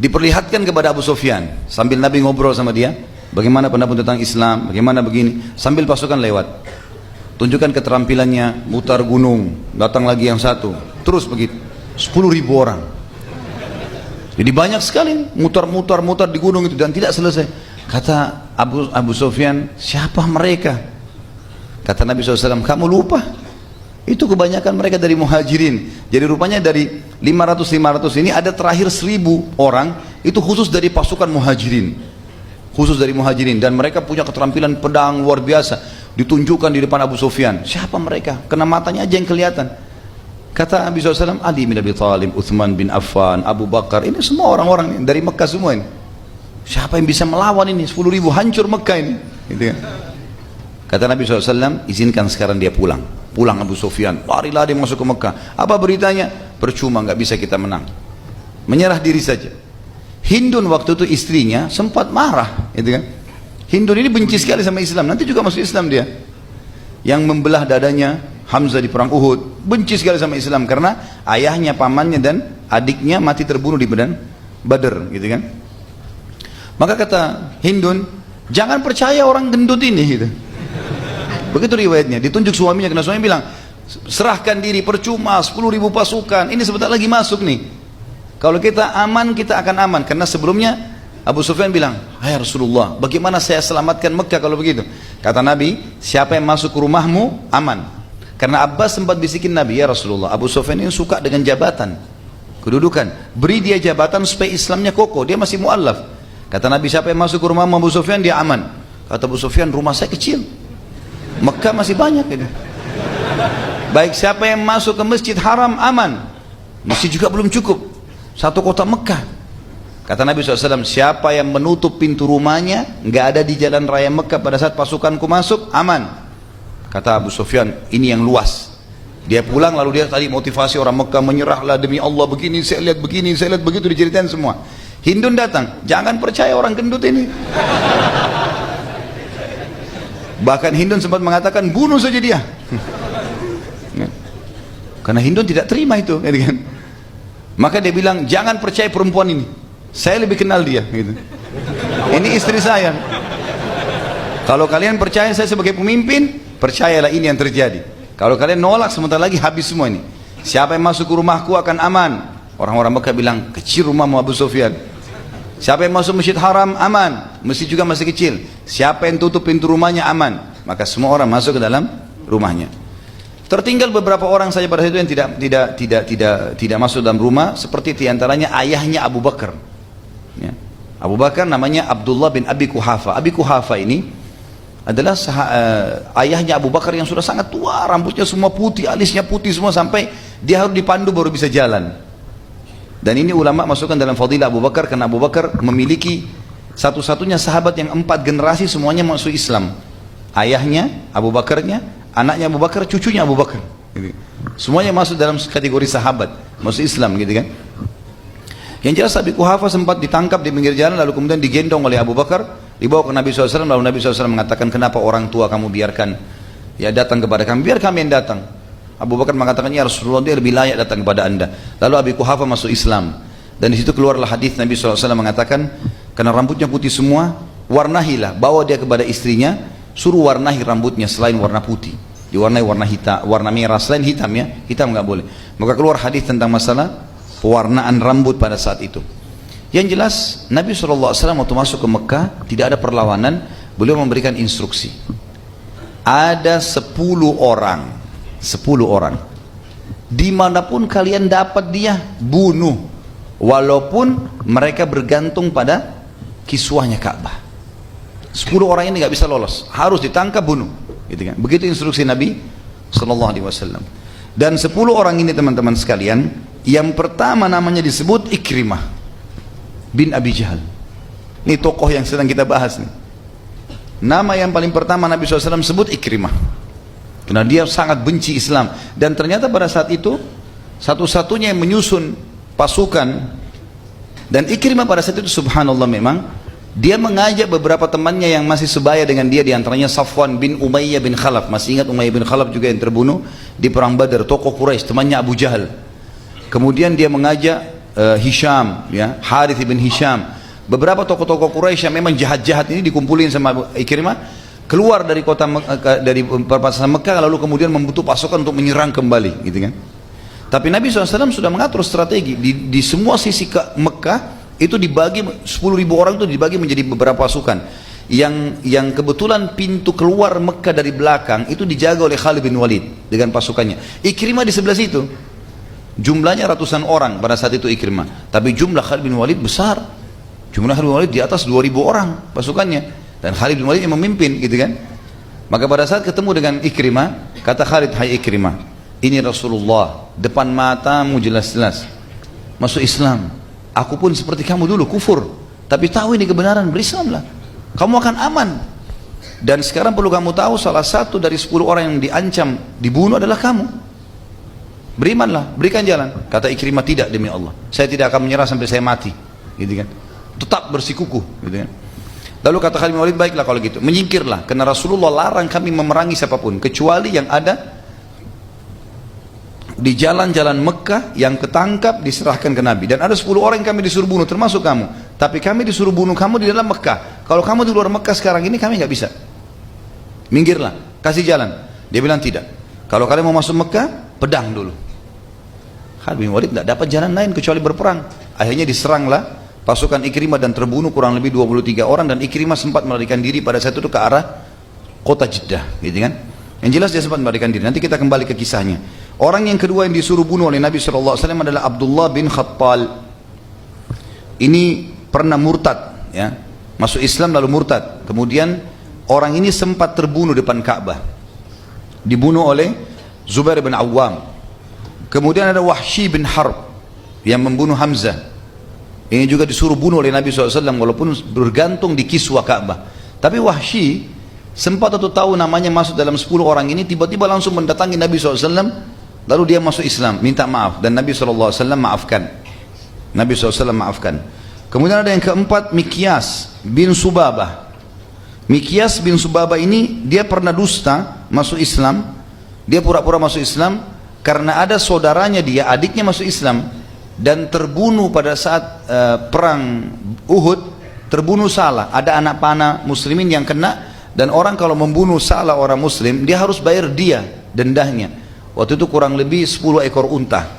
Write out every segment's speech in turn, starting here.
Diperlihatkan kepada Abu Sufyan sambil Nabi ngobrol sama dia, bagaimana pendapat tentang Islam, bagaimana begini, sambil pasukan lewat. Tunjukkan keterampilannya, mutar gunung, datang lagi yang satu, terus begitu. 10.000 orang. Jadi banyak sekali mutar di gunung itu dan tidak selesai. Kata Abu Sufyan, siapa mereka? Kata Nabi SAW, kamu lupa? Itu kebanyakan mereka dari muhajirin. Jadi rupanya dari 500 ini ada terakhir 1.000 orang, itu khusus dari pasukan muhajirin. Khusus dari muhajirin. Dan mereka punya keterampilan pedang luar biasa. Ditunjukkan di depan Abu Sufyan. Siapa mereka? Kena matanya aja yang kelihatan. Kata Nabi SAW, Ali bin Abi Thalib, Uthman bin Affan, Abu Bakar. Ini semua orang-orang dari Mekah semua ini. Siapa yang bisa melawan ini? 10.000 hancur Mekah ini. Gitu kan? Kata Nabi SAW, izinkan sekarang dia pulang. Pulang Abu Sufyan, lari-lari masuk ke Mekah. Apa beritanya? Percuma, nggak bisa kita menang. Menyerah diri saja. Hindun waktu itu istrinya sempat marah, gitu kan? Hindun ini benci sekali sama Islam. Nanti juga masuk Islam dia. Yang membelah dadanya Hamzah di perang Uhud, benci sekali sama Islam karena ayahnya, pamannya dan adiknya mati terbunuh di medan Badar, gitu kan? Maka kata Hindun, jangan percaya orang gendut ini, gitu. Begitu riwayatnya, ditunjuk suaminya, karena suaminya bilang, serahkan diri, percuma, 10.000 pasukan, ini sebentar lagi masuk nih. Kalau kita aman, kita akan aman. Karena sebelumnya Abu Sufyan bilang, hai Rasulullah, bagaimana saya selamatkan Mekah kalau begitu? Kata Nabi, siapa yang masuk ke rumahmu, aman. Karena Abbas sempat bisikin Nabi, ya Rasulullah, Abu Sufyan ini suka dengan jabatan, kedudukan, beri dia jabatan supaya Islamnya kokoh, dia masih mu'allaf. Kata Nabi, siapa yang masuk ke rumahmu Abu Sufyan, dia aman. Kata Abu Sufyan, rumah saya kecil, Mekah masih banyak gitu. Baik, siapa yang masuk ke Masjid Haram aman, masih juga belum cukup, satu kota Mekah. Kata Nabi SAW, siapa yang menutup pintu rumahnya, nggak ada di jalan raya Mekah pada saat pasukanku masuk, aman. Kata Abu Sufyan, ini yang luas. Dia pulang lalu dia tadi motivasi orang Mekah, menyerahlah demi Allah, begini saya lihat begini, saya lihat begitu, diceritain semua. Hindun datang, jangan percaya orang gendut ini. Bahkan Hindun sempat mengatakan, bunuh saja dia. Karena Hindun tidak terima itu, kan? Maka dia bilang, jangan percaya perempuan ini, saya lebih kenal dia, gitu. Ini istri saya. Kalau kalian percaya saya sebagai pemimpin, percayalah ini yang terjadi. Kalau kalian nolak, sebentar lagi habis semua ini. Siapa yang masuk ke rumahku akan aman. Orang-orang Mekah bilang, kecil rumahmu Abu Sufyan. Siapa yang masuk Masjid Haram aman, masjid juga masih kecil. Siapa yang tutup pintu rumahnya aman. Maka semua orang masuk ke dalam rumahnya. Tertinggal beberapa orang saja pada saat itu yang tidak masuk dalam rumah, seperti diantaranya ayahnya Abu Bakar. Ya. Abu Bakar namanya Abdullah bin Abi Quhafa. Abi Quhafa ini adalah ayahnya Abu Bakar yang sudah sangat tua, rambutnya semua putih, alisnya putih semua, sampai dia harus dipandu baru bisa jalan. Dan ini ulama masukkan dalam fadilah Abu Bakar, karena Abu Bakar memiliki satu-satunya sahabat yang 4 generasi semuanya masuk Islam. Ayahnya, Abu Bakarnya, anaknya Abu Bakar, cucunya Abu Bakar. Gitu. Semuanya masuk dalam kategori sahabat, masuk Islam, gitu kan. Yang jelas Abi Quhafa sempat ditangkap di pinggir jalan, lalu kemudian digendong oleh Abu Bakar, dibawa ke Nabi SAW, lalu Nabi SAW mengatakan, kenapa orang tua kamu biarkan ya datang kepada kami, biar kami yang datang. Abu Bakar mengatakan, ya Rasulullah, dia lebih layak datang kepada anda. Lalu Abi Quhafa masuk Islam. Dan di situ keluarlah hadis Nabi SAW mengatakan, karena rambutnya putih semua, warnahilah, bawa dia kepada istrinya, suruh warnahi rambutnya selain warna putih. Diwarnai warna hitam, warna merah selain hitam, ya, hitam nggak boleh. Maka keluar hadis tentang masalah pewarnaan rambut pada saat itu. Yang jelas Nabi SAW waktu masuk ke Mekah tidak ada perlawanan, beliau memberikan instruksi. Ada 10 orang. 10 orang, dimanapun kalian dapat dia, bunuh, walaupun mereka bergantung pada kiswahnya Ka'bah. 10 orang ini nggak bisa lolos, harus ditangkap, bunuh, gitu kan. Begitu instruksi Nabi SAW. Dan 10 orang ini teman-teman sekalian, yang pertama namanya disebut Ikrimah bin Abi Jahal. Ini tokoh yang sedang kita bahas nih. Nama yang paling pertama Nabi SAW sebut Ikrimah, karena dia sangat benci Islam. Dan ternyata pada saat itu satu-satunya yang menyusun pasukan. Dan Ikrimah pada saat itu subhanallah memang dia mengajak beberapa temannya yang masih sebaya dengan dia, diantaranya Safwan bin Umayyah bin Khalaf. Masih ingat Umayyah bin Khalaf juga yang terbunuh di perang Badar, tokoh Quraisy, temannya Abu Jahal. Kemudian dia mengajak Hisham, ya, Harith bin Hisham, beberapa tokoh-tokoh Quraisy yang memang jahat-jahat ini dikumpulin sama Ikrimah, keluar dari kota dari perbatasan Mekah, lalu kemudian membutuh pasukan untuk menyerang kembali, gitu kan. Tapi Nabi SAW sudah mengatur strategi di semua sisi ke Mekah itu dibagi 10.000 orang itu dibagi menjadi beberapa pasukan. Yang kebetulan pintu keluar Mekah dari belakang itu dijaga oleh Khalid bin Walid dengan pasukannya. Ikrimah di sebelah situ. Jumlahnya ratusan orang pada saat itu Ikrimah. Tapi jumlah Khalid bin Walid besar. Jumlah Khalid bin Walid di atas 2.000 orang pasukannya. Dan Khalid bin Walid yang memimpin, gitu kan. Maka pada saat ketemu dengan Ikrimah, kata Khalid, hai Ikrimah, ini Rasulullah, depan matamu jelas-jelas masuk Islam. Aku pun seperti kamu dulu kufur, tapi tahu ini kebenaran, berislamlah. Kamu akan aman. Dan sekarang perlu kamu tahu, salah satu dari 10 orang yang diancam dibunuh adalah kamu. Berimanlah, berikan jalan. Kata Ikrimah, tidak, demi Allah, saya tidak akan menyerah sampai saya mati, gitu kan. Tetap bersikukuh, gitu kan. Lalu kata Khalid bin Walid, baiklah kalau gitu, menyingkirlah, karena Rasulullah larang kami memerangi siapapun kecuali yang ada di jalan-jalan Mekah yang ketangkap diserahkan ke Nabi. Dan ada 10 orang yang kami disuruh bunuh, termasuk kamu. Tapi kami disuruh bunuh kamu di dalam Mekah. Kalau kamu di luar Mekah sekarang ini, kami nggak bisa. Minggirlah, kasih jalan. Dia bilang tidak. Kalau kalian mau masuk Mekah, pedang dulu. Khalid bin Walid tidak dapat jalan lain kecuali berperang. Akhirnya diseranglah pasukan Ikrimah dan terbunuh kurang lebih 23 orang. Dan Ikrimah sempat melarikan diri pada saat itu ke arah kota Jeddah, gitu kan. Yang jelas dia sempat melarikan diri. Nanti kita kembali ke kisahnya. Orang yang kedua yang disuruh bunuh oleh Nabi SAW adalah Abdullah bin Khattal. Ini pernah murtad, ya, masuk Islam lalu murtad. Kemudian orang ini sempat terbunuh depan Ka'bah, dibunuh oleh Zubair bin Awam. Kemudian ada Wahsy bin Harb yang membunuh Hamzah. Ini juga disuruh bunuh oleh Nabi SAW walaupun bergantung di kiswah Ka'bah. Tapi Wahsy sempat atau tahu namanya masuk dalam 10 orang ini, tiba-tiba langsung mendatangi Nabi SAW, lalu dia masuk Islam, minta maaf, dan Nabi SAW maafkan. Nabi SAW maafkan. Kemudian ada yang keempat, Mikyas bin Subabah. Mikyas bin Subabah ini dia pernah dusta masuk Islam. Dia pura-pura masuk Islam karena ada saudaranya dia, adiknya masuk Islam dan terbunuh pada saat perang Uhud, terbunuh salah. Ada anak panah muslimin yang kena. Dan orang kalau membunuh salah orang muslim, dia harus bayar dia, dendahnya. Waktu itu kurang lebih 10 ekor unta,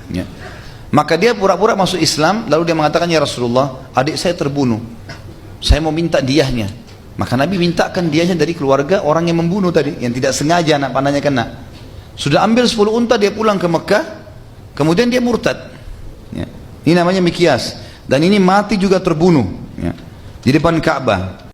ya. Maka dia pura-pura masuk Islam, lalu dia mengatakan, ya Rasulullah, adik saya terbunuh, saya mau minta diahnya. Maka Nabi mintakan diahnya dari keluarga orang yang membunuh tadi, yang tidak sengaja anak panahnya kena. Sudah ambil 10 unta, dia pulang ke Mekah, kemudian dia murtad, ya. Ini namanya Mikyas. Dan ini mati juga terbunuh, ya, di depan Ka'bah.